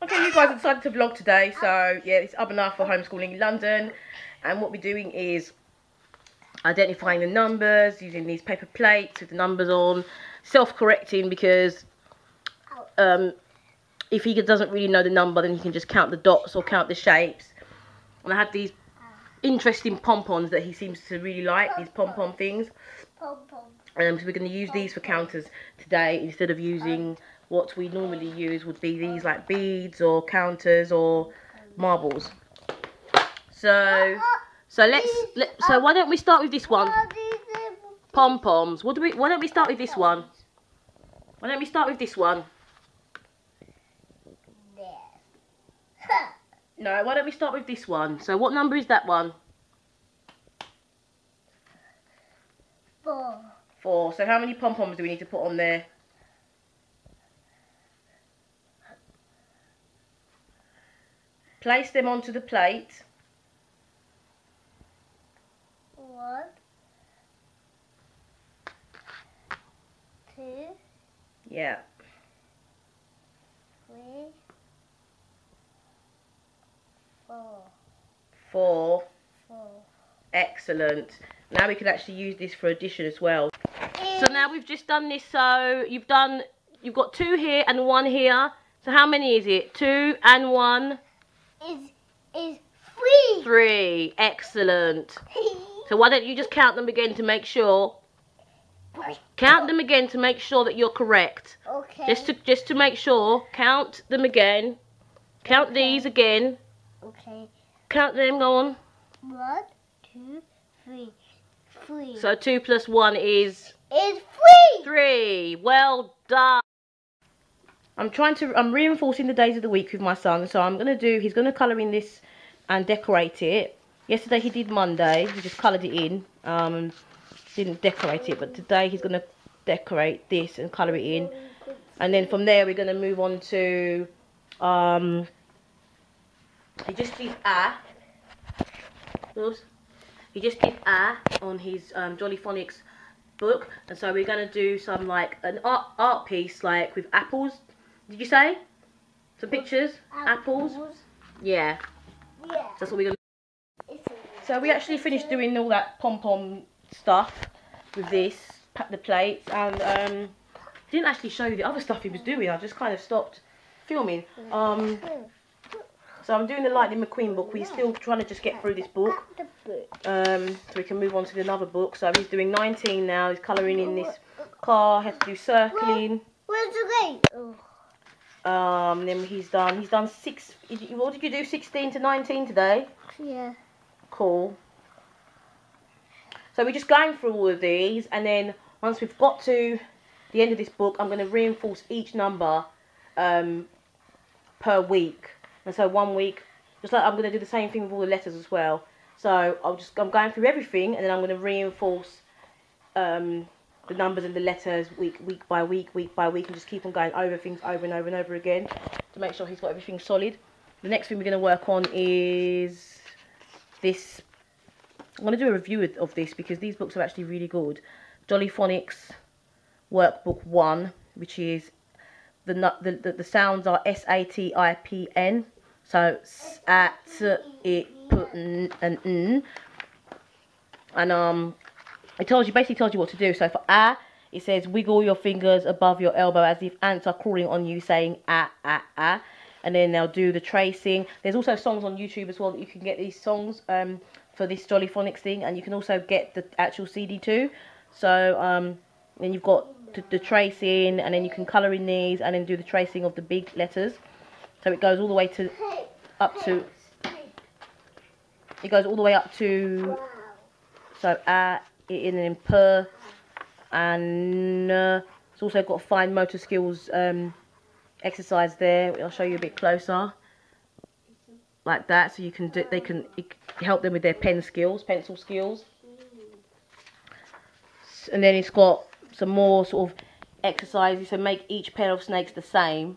Okay, you guys decided to vlog today, so yeah, it's up enough for homeschooling in London. And what we're doing is identifying the numbers using these paper plates with the numbers on, self-correcting because if he doesn't really know the number, then he can just count the dots or count the shapes. And I have these interesting pom-poms that he seems to really like, these pom-pom things. So we're going to use these for counters today instead of using what we normally use would be these like beads or counters or marbles. So why don't we start with this one? Pom-poms. Why don't we start with this one? Why don't we start with this one? No, why don't we start with this one? So what number is that one? 4. 4. So how many pom-poms do we need to put on there? Place them onto the plate. 1, 2, Yeah. 3, 4. 4. 4. Excellent. Now we can actually use this for addition as well. So now we've just done this. So you've got 2 here and 1 here. So how many is it? 2 and 1 is 3. 3. Excellent. So why don't you just count them again to make sure? Count them again to make sure that you're correct. Okay. Just to make sure. Count them again. Count these again. Okay. Count them. Go on. 1, 2, 3. 3. So 2 plus 1 is 3. 3. Well done. I'm reinforcing the days of the week with my son. So he's gonna colour in this and decorate it. Yesterday he did Monday. He just coloured it in. Didn't decorate it, but today he's gonna decorate this and colour it in. And then from there we're gonna move on to he just did He just did on his Jolly Phonics book, and so we're gonna do some like an art piece like with apples. Did you say some pictures? Apples. Yeah. Yeah. That's what we're gonna. So we actually finished doing all that pom-pom stuff with this, the plates, and didn't actually show you the other stuff he was doing. I just kind of stopped filming. So I'm doing the Lightning McQueen book. We're still trying to just get through this book. So we can move on to another book. So he's doing 19 now. He's colouring in this car. Has to do circling. Where's the gate? Then he's done 6. What did you do? 16 to 19 today? Yeah. Cool. So we're just going through all of these, and then once we've got to the end of this book, I'm going to reinforce each number per week. And so 1 week, just like I'm going to do the same thing with all the letters as well. So I'm going through everything, and then I'm going to reinforce the numbers and the letters week by week, and just keep on going over things over and over and over again to make sure he's got everything solid. The next thing we're going to work on is this. I'm going to do a review of this because these books are actually really good. Jolly Phonics Workbook 1, which is the sounds are SATIPN. So at it put an n, and it basically tells you what to do. So for it says wiggle your fingers above your elbow as if ants are crawling on you, saying and then they'll do the tracing. There's also songs on YouTube as well that you can get these songs for this Jolly Phonics thing, and you can also get the actual CD too. So then you've got the tracing, and then you can colour in these and then do the tracing of the big letters. So it goes all the way up to so and then per, and it's also got fine motor skills exercise there. I'll show you a bit closer, like that. So you can do, it help them with their pencil skills. And then it's got some more sort of exercises. So make each pair of snakes the same.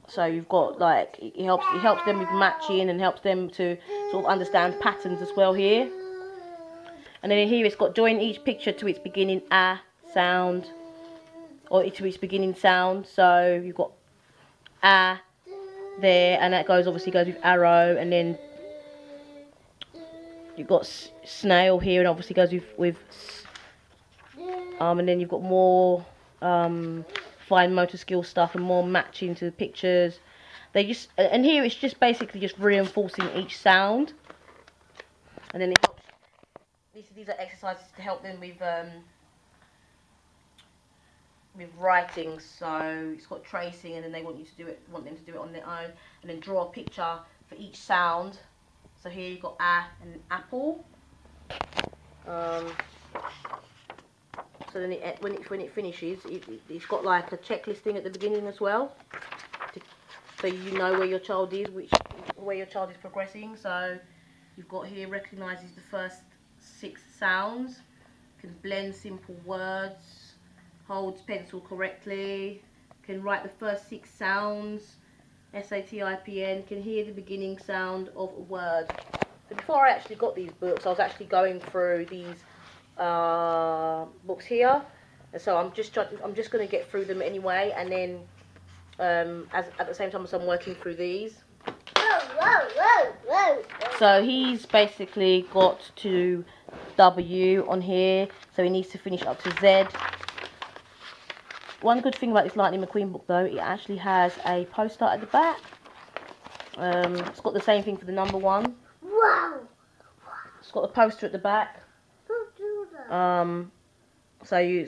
So you've got like it helps them with matching and helps them to sort of understand patterns as well here. And then here it's got join each picture to its beginning sound, or to its beginning sound. So you've got A there, and that obviously goes with arrow, and then you've got snail here, and obviously goes with and then you've got more fine motor skill stuff and more matching to the pictures. They just, and here it's just basically just reinforcing each sound, and then it helps. These are exercises to help them with writing. So it's got tracing, and then they want them to do it on their own, and then draw a picture for each sound. So here you've got a and an apple. So then when it finishes, it's got like a checklist thing at the beginning as well, so you know where your child is, where your child is progressing. So you've got here recognises the first 6 sounds, can blend simple words, holds pencil correctly, can write the first 6 sounds, SATIPN, can hear the beginning sound of a word. So before I actually got these books, I was actually going through these books here, and so I'm just going to get through them anyway, and then at the same time as I'm working through these. So he's basically got to W on here, so he needs to finish up to Z. One good thing about this Lightning McQueen book though, it actually has a poster at the back. It's got the same thing for the number 1. Wow. It's got a poster at the back. So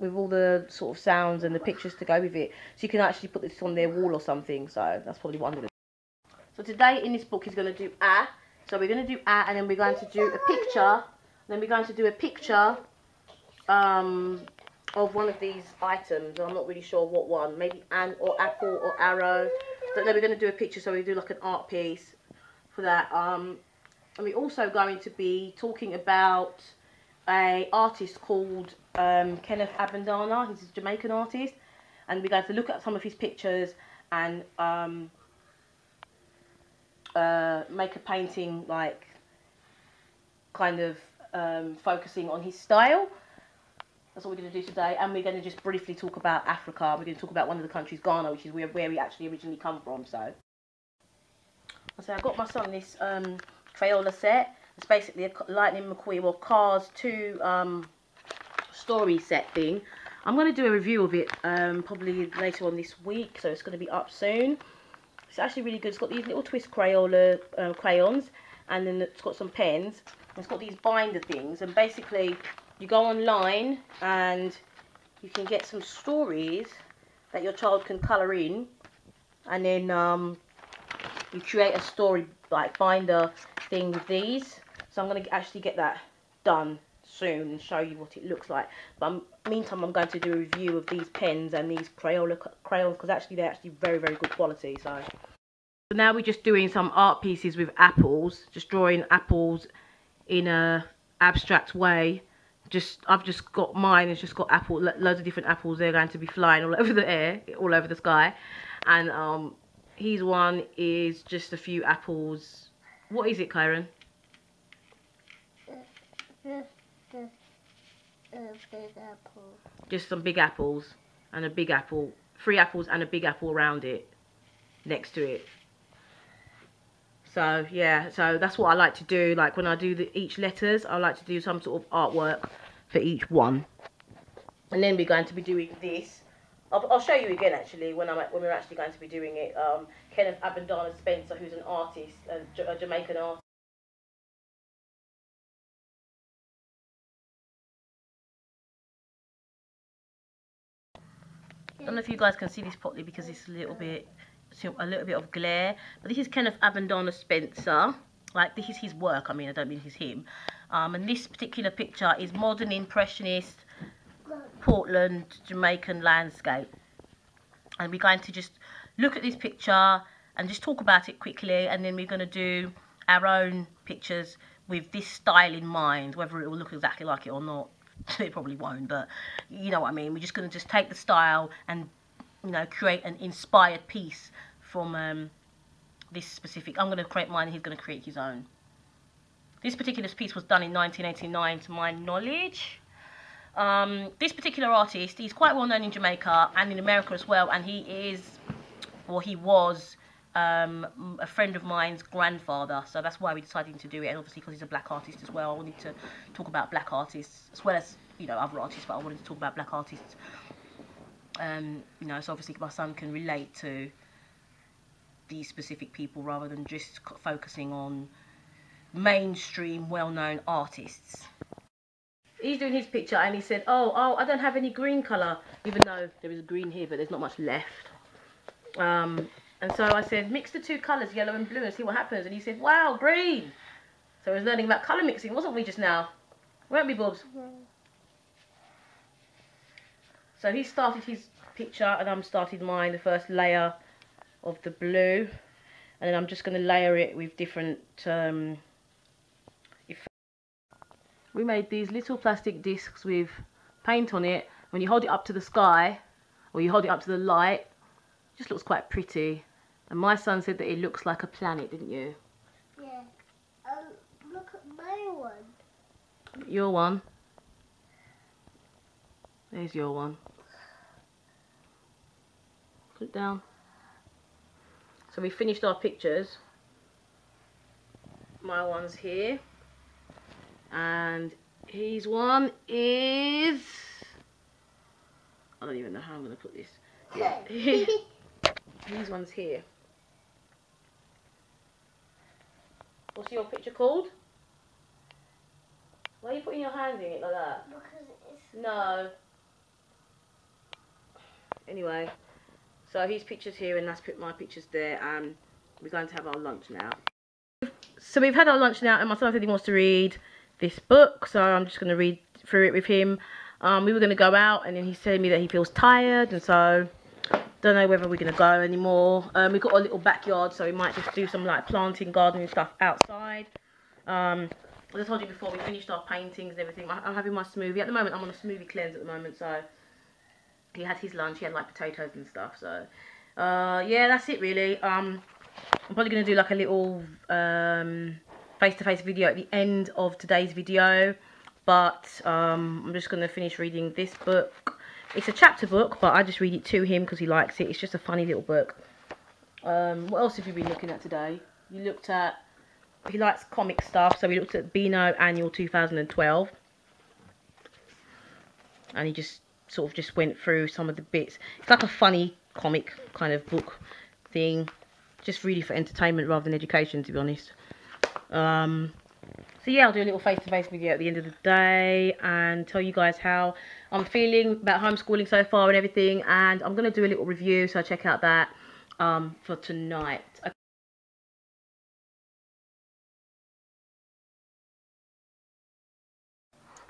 with all the sort of sounds and the pictures to go with it, so you can actually put this on their wall or something. So that's probably what I'm going to do. So today in this book he's going to do a. So we're going to do a, and then we're going to do a picture. Then we're going to do a picture of one of these items. I'm not really sure what one. Maybe an or apple or arrow. But then we're going to do a picture, so we do like an art piece for that. And we're also going to be talking about an artist called Kenneth Abendana. He's a Jamaican artist, and we're going to look at some of his pictures and make a painting, like kind of focusing on his style. That's what we're going to do today, and we're going to just briefly talk about Africa. We're going to talk about one of the countries, Ghana, which is where we actually originally come from. So I got my son this Crayola set. It's basically a Lightning McQueen or Cars 2 story set thing. I'm going to do a review of it probably later on this week, so it's going to be up soon. It's actually really good. It's got these little twist Crayola crayons, and then it's got some pens. It's got these binder things, and basically you go online and you can get some stories that your child can colour in, and then you create a story like binder thing with these. So I'm going to actually get that done soon and show you what it looks like. But meantime, I'm going to do a review of these pens and these Crayola crayons, because actually they're actually very, very good quality. So now we're just doing some art pieces with apples, just drawing apples in a abstract way. I've just got mine. It's just got loads of different apples. They're going to be flying all over the air, all over the sky, and his one is just a few apples. What is it, Kyron? Big apple. Just some big apples and a big apple. 3 apples and a big apple around it, next to it. So yeah, so that's what I like to do. Like when I do each letters, I like to do some sort of artwork for each one. And then we're going to be doing this. I'll show you again actually when we're actually going to be doing it. Kenneth Abendana Spencer, who's an artist, a Jamaican artist. I don't know if you guys can see this properly because it's a little bit of glare. But this is Kenneth Abendana Spencer. Like, this is his work. I mean, I don't mean it's him. And this particular picture is modern impressionist Portland Jamaican landscape. And we're going to just look at this picture and just talk about it quickly, and then we're going to do our own pictures with this style in mind. Whether it will look exactly like it or not, it probably won't, but you know what I mean. We're just going to just take the style and, you know, create an inspired piece from this specific. I'm going to create mine and he's going to create his own. This particular piece was done in 1989 to my knowledge. This particular artist, he's quite well known in Jamaica and in America as well, and he was a friend of mine's grandfather, so that's why we decided to do it, and obviously because he's a black artist as well. I wanted to talk about black artists as well as, you know, other artists, but I wanted to talk about black artists, you know, so obviously my son can relate to these specific people rather than just focusing on mainstream well-known artists. He's doing his picture and he said, oh, I don't have any green colour, even though there is green here, but there's not much left. And so I said, mix the two colours, yellow and blue, and see what happens. And he said, wow, green. So I was learning about colour mixing, wasn't we, just now? Weren't we, Bobs? Yeah. So he started his picture and I'm started mine, the first layer of the blue. And then I'm just going to layer it with different effects. We made these little plastic discs with paint on it. When you hold it up to the sky, or you hold it up to the light, it just looks quite pretty. And my son said that it looks like a planet, didn't you? Yeah. Look at my one. Your one. There's your one. Put it down. So we finished our pictures. My one's here. And his one is... I don't even know how I'm going to put this. Yeah. His one's here. What's your picture called? Why are you putting your hands in it like that? Because it's... No. Anyway, so his picture's here and that's put my pictures there, and we're going to have our lunch now. So we've had our lunch now and my son said he wants to read this book, so I'm just going to read through it with him. We were going to go out and then he's telling me that he feels tired, and so don't know whether we're going to go anymore. We've got a little backyard, so we might just do some like planting, gardening stuff outside. As I told you before, we finished our paintings and everything. I'm having my smoothie. At the moment, I'm on a smoothie cleanse at the moment, so he had his lunch. He had like potatoes and stuff, so yeah, that's it really. I'm probably going to do like a little face-to-face video at the end of today's video, but I'm just going to finish reading this book. It's a chapter book, but I just read it to him because he likes it. It's just a funny little book. What else have you been looking at today? You looked at... He likes comic stuff, so we looked at Beano Annual 2012. And he just sort of just went through some of the bits. It's like a funny comic kind of book thing. Just really for entertainment rather than education, to be honest. So yeah, I'll do a little face-to-face video at the end of the day and tell you guys how I'm feeling about homeschooling so far and everything. And I'm going to do a little review, so check out that for tonight.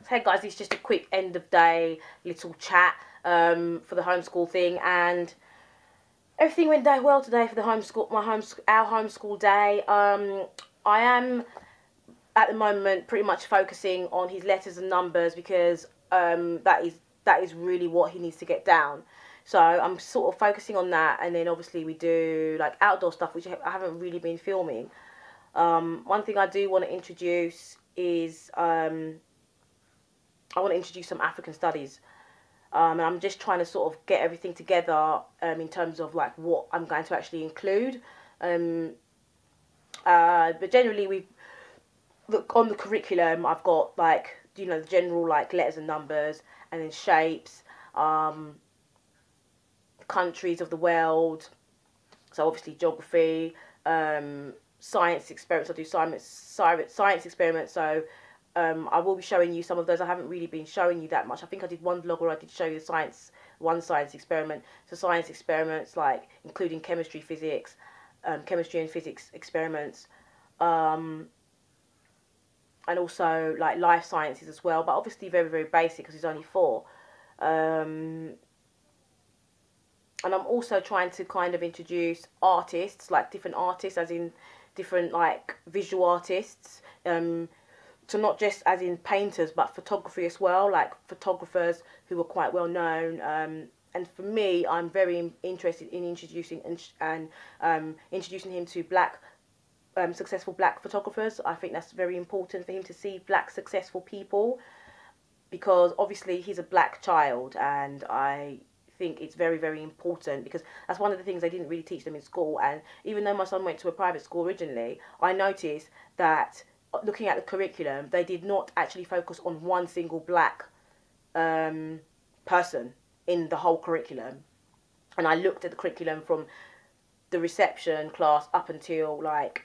So hey guys, it's just a quick end of day little chat for the homeschool thing, and everything went well today for the homeschool, our homeschool day. I am at the moment pretty much focusing on his letters and numbers because that is really what he needs to get down. So I'm sort of focusing on that, and then obviously we do like outdoor stuff, which I haven't really been filming. One thing I do want to introduce is I want to introduce some African studies, and I'm just trying to sort of get everything together in terms of like what I'm going to actually include. But generally, on the curriculum, I've got like, you know, the general like letters and numbers, and then shapes, countries of the world. So obviously geography, science experiments. I do science experiments. So I will be showing you some of those. I haven't really been showing you that much. I think I did one vlog where I did show you one science experiment. So science experiments like including chemistry, physics, chemistry and physics experiments, and also like life sciences as well. But obviously very, very basic because he's only 4. And I'm also trying to kind of introduce artists, like different artists, as in different like visual artists. So not just as in painters, but photography as well, like photographers who are quite well known. And for me, I'm very interested in introducing introducing him to successful black photographers. I think that's very important for him to see black successful people, because obviously he's a black child, and I think it's very, very important, because that's one of the things they didn't really teach them in school. And even though my son went to a private school originally, I noticed that looking at the curriculum, they did not actually focus on one single black person in the whole curriculum. And I looked at the curriculum from the reception class up until like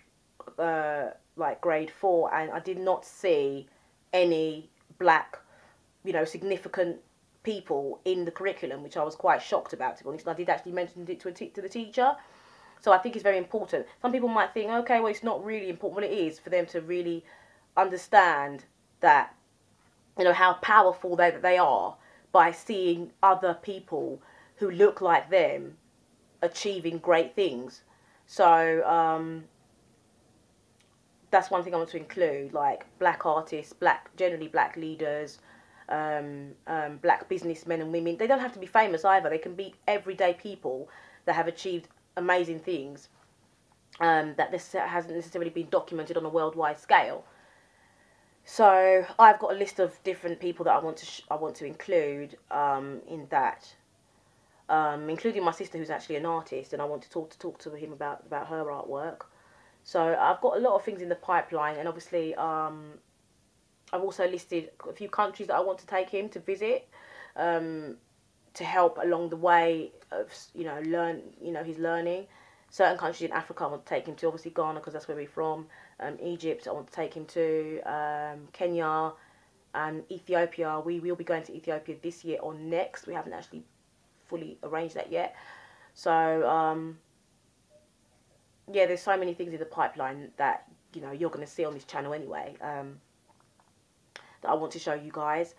grade 4, and I did not see any black, you know, significant people in the curriculum, which I was quite shocked about, to be honest. And I did actually mention it to the teacher. So I think it's very important. Some people might think, okay, well, it's not really important. Well, it is, for them to really understand that, you know, how powerful they are by seeing other people who look like them achieving great things. So that's one thing I want to include, like black artists, generally black leaders, black businessmen and women. They don't have to be famous either. They can be everyday people that have achieved amazing things, that this hasn't necessarily been documented on a worldwide scale. So I've got a list of different people that I want to include in that, including my sister, who's actually an artist, and I want to talk to him about her artwork. So I've got a lot of things in the pipeline, and obviously I've also listed a few countries that I want to take him to visit, to help along the way of, you know, his learning. Certain countries in Africa I want to take him to, obviously Ghana, because that's where we're from. Egypt I want to take him to, Kenya and Ethiopia. We will be going to Ethiopia this year or next. We haven't actually fully arranged that yet. So yeah, there's so many things in the pipeline that, you know, you're going to see on this channel anyway, that I want to show you guys.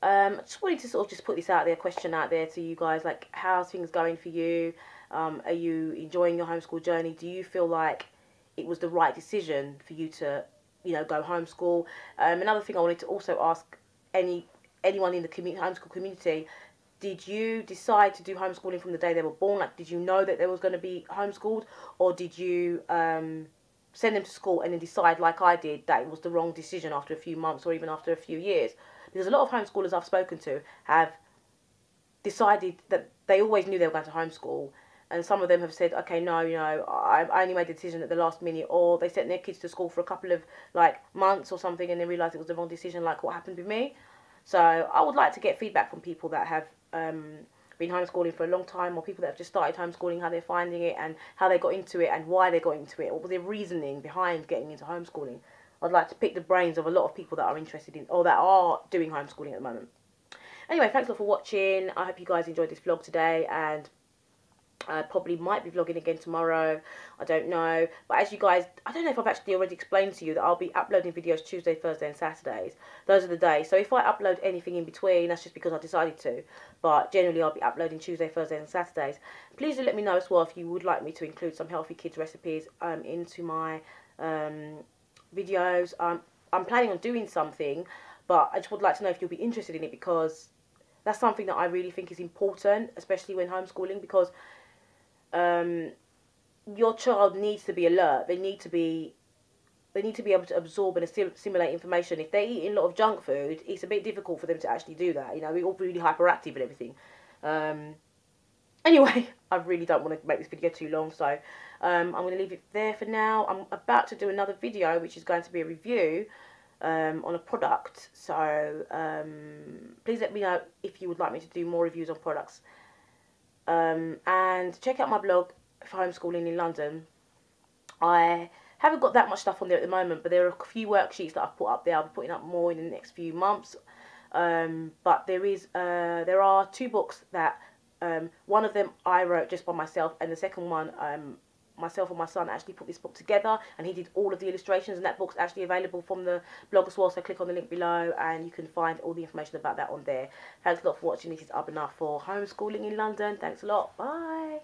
I just wanted to sort of just put this out there, question out there to you guys, like, how's things going for you? Are you enjoying your homeschool journey? Do you feel like it was the right decision for you to, you know, go homeschool? Another thing I wanted to also ask anyone in the homeschool community: did you decide to do homeschooling from the day they were born? Like, did you know that they was going to be homeschooled, or did you send them to school and then decide, like I did, that it was the wrong decision after a few months or even after a few years? Because a lot of homeschoolers I've spoken to have decided that they always knew they were going to homeschool, and some of them have said, okay, no, you know, I only made the decision at the last minute, or they sent their kids to school for a couple of like months or something and then realised it was the wrong decision, like what happened with me. So I would like to get feedback from people that have been homeschooling for a long time, or people that have just started homeschooling, how they're finding it and how they got into it and why they got into it, or was their reasoning behind getting into homeschooling. I'd like to pick the brains of a lot of people that are interested in, or that are doing homeschooling at the moment. Anyway, thanks a lot for watching. I hope you guys enjoyed this vlog today, and I probably might be vlogging again tomorrow. I don't know. But as you guys, I don't know if I've actually already explained to you that I'll be uploading videos Tuesday, Thursday and Saturdays. Those are the days. So if I upload anything in between, that's just because I decided to. But generally I'll be uploading Tuesday, Thursday and Saturdays. Please do let me know as well if you would like me to include some healthy kids recipes into my videos. I'm planning on doing something, but I just would like to know if you'll be interested in it, because that's something that I really think is important, especially when homeschooling, because your child needs to be alert. They need to be able to absorb and assimilate information. If they're eating a lot of junk food, it's a bit difficult for them to actually do that. You know, we're all really hyperactive and everything. Anyway, I really don't want to make this video too long, so I'm going to leave it there for now. I'm about to do another video, which is going to be a review on a product. So please let me know if you would like me to do more reviews on products. And check out my blog for homeschooling in London. I haven't got that much stuff on there at the moment, but there are a few worksheets that I've put up there. I'll be putting up more in the next few months. But there are 2 books that one of them I wrote just by myself, and the second one myself and my son actually put this book together, and he did all of the illustrations, and that book's actually available from the blog as well. So click on the link below and you can find all the information about that on there. Thanks a lot for watching. This is Abhinav for Homeschooling in London. Thanks a lot. Bye.